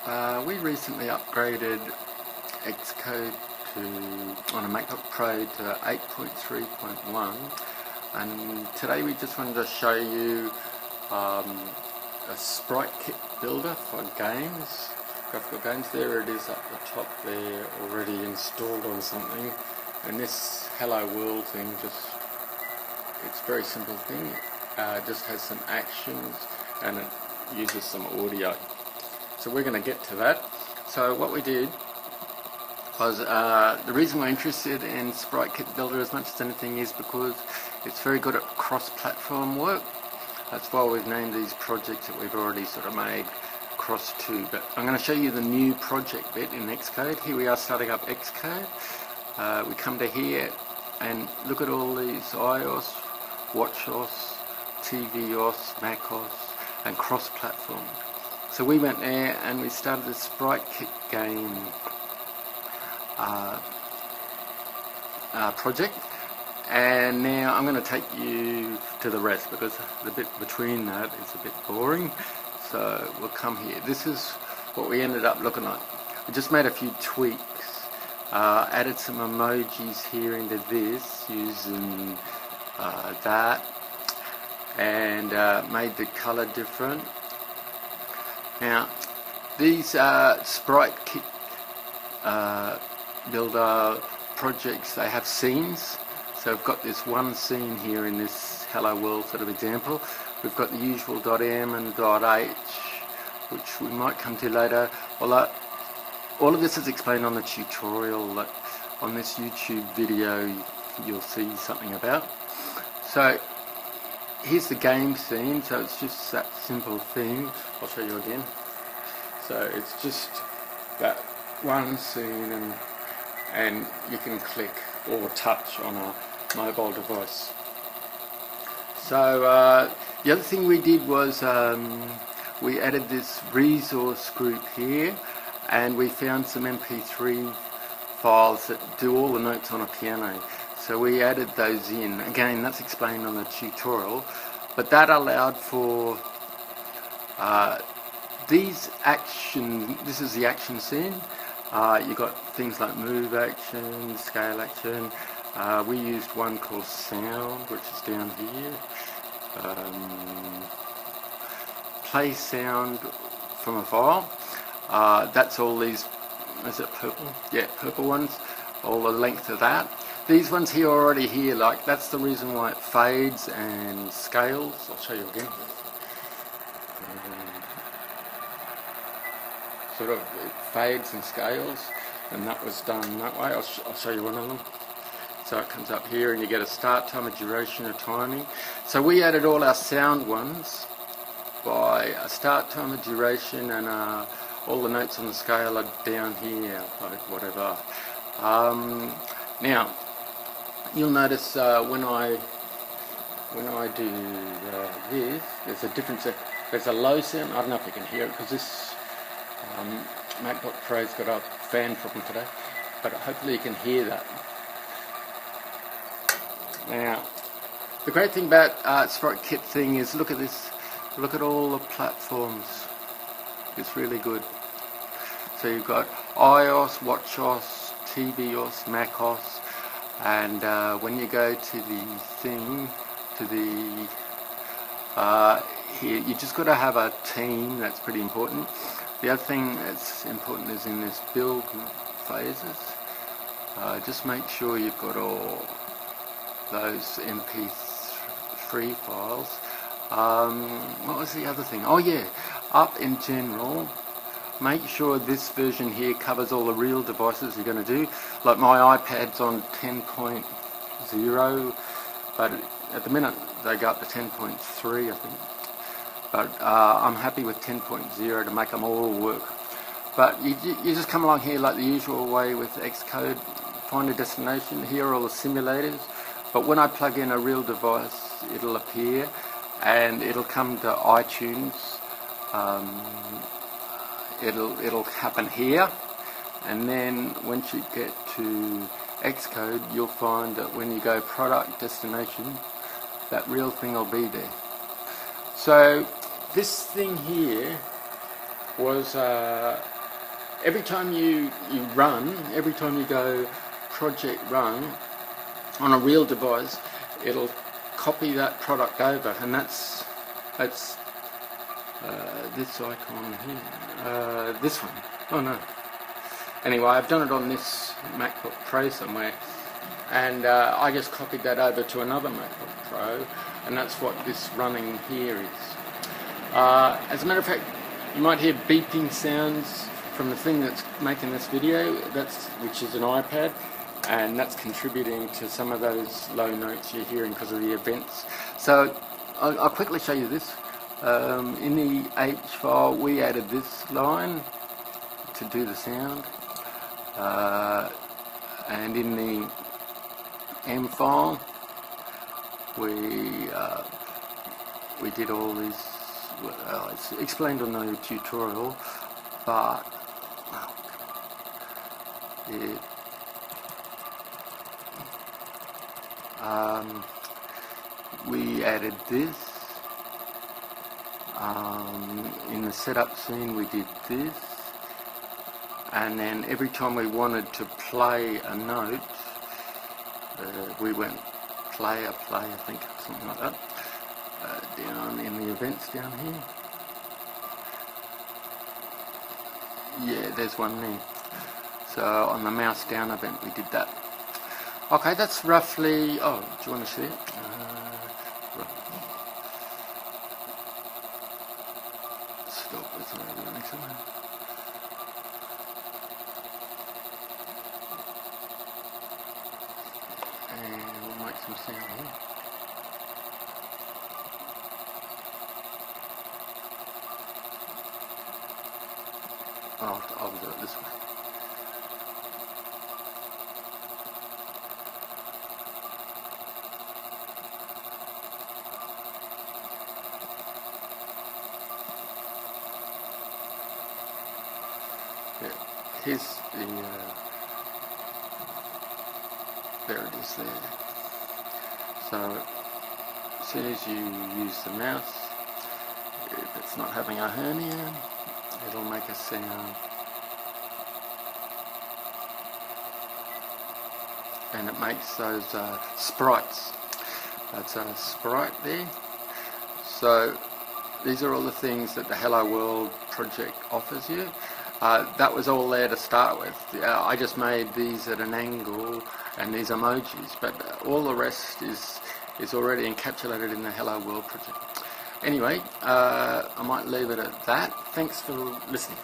We recently upgraded Xcode on a MacBook Pro to 8.3.1, and today we just wanted to show you a SpriteKit builder for games, graphical games. There it is up the top there, already installed on something, and this Hello World thing, it's a very simple thing. It just has some actions and it uses some audio. So we're going to get to that. So what we did was, the reason we're interested in SpriteKit Builder as much as anything is because it's very good at cross-platform work. That's why we've named these projects that we've already sort of made cross to. But I'm going to show you the new project bit in Xcode. Here we are starting up Xcode. We come to here and look at all these iOS, watchOS, tvOS, macOS and cross-platform. So we went there and we started the SpriteKit game project, and now I'm going to take you to the rest because the bit between that is a bit boring. So we'll come here. This is what we ended up looking like. We just made a few tweaks, added some emojis here into this using that, and made the color different. Now, these SpriteKit builder projects, they have scenes. So I've got this one scene here in this Hello World sort of example. We've got the usual .m and .h, which we might come to later. Well, all of this is explained on the tutorial that on this YouTube video you'll see something about. So here's the game scene, so it's just that simple thing. I'll show you again. So it's just that one scene, and you can click or touch on a mobile device. So the other thing we did was we added this resource group here, and we found some MP3 files that do all the notes on a piano. So we added those in. Again, that's explained on the tutorial, but that allowed for these action. This is the action scene. You got things like move action, scale action. We used one called sound, which is down here. Play sound from a file. That's all these. Is it purple? Yeah, purple ones. All the length of that. These ones here are already here, like that's the reason why it fades and scales. I'll show you again. Sort of it fades and scales, and that was done that way. I'll show you one of them. So it comes up here and you get a start time, a duration, a timing. So we added all our sound ones by a start time, a duration, and all the notes on the scale are down here, like whatever. Now, you'll notice when I do this, there's a difference. There's a low sound. I don't know if you can hear it because this MacBook Pro's got a fan problem today, but hopefully you can hear that. Now, the great thing about SpriteKit thing is look at this. Look at all the platforms. It's really good. So you've got iOS, watchOS, tvOS, macOS. And when you go to the thing, here, you just got to have a team. That's pretty important. The other thing that's important is in this build phases. Just make sure you've got all those MP3 files. What was the other thing? Oh yeah, up in general. Make sure this version here covers all the real devices you're going to do. Like my iPad's on 10.0, but at the minute they go up to 10.3, I think. But I'm happy with 10.0 to make them all work. But you just come along here like the usual way with Xcode, find a destination. Here are all the simulators. But when I plug in a real device, it'll appear, and it'll come to iTunes. It'll happen here, and then once you get to Xcode, you'll find that when you go product destination, that real thing will be there. So this thing here was every time you run, every time you go project run on a real device, it'll copy that product over, and that's this icon here, this one. Oh no. Anyway, I've done it on this MacBook Pro somewhere, and I just copied that over to another MacBook Pro, and that's what this running here is. As a matter of fact, you might hear beeping sounds from the thing that's making this video, which is an iPad, and that's contributing to some of those low notes you're hearing because of the events. So I'll quickly show you this. In the H file, we added this line to do the sound, and in the M file, we did all this. It's explained on the tutorial, but we added this. In the setup scene we did this, and then every time we wanted to play a note, we went play, I think, something like that, down in the events down here. Yeah, there's one there. So on the mouse down event we did that. Okay, that's roughly, oh, do you want to see it? Stop, it's not running somewhere. And we'll make some sound here. I'll do it this way. Yeah, here's the, there it is there. So, as soon as you use the mouse, if it's not having a hernia, it'll make a sound. And it makes those sprites. That's a sprite there. So these are all the things that the Hello World project offers you. That was all there to start with. I just made these at an angle and these emojis, but all the rest is already encapsulated in the Hello World project. Anyway, I might leave it at that. Thanks for listening.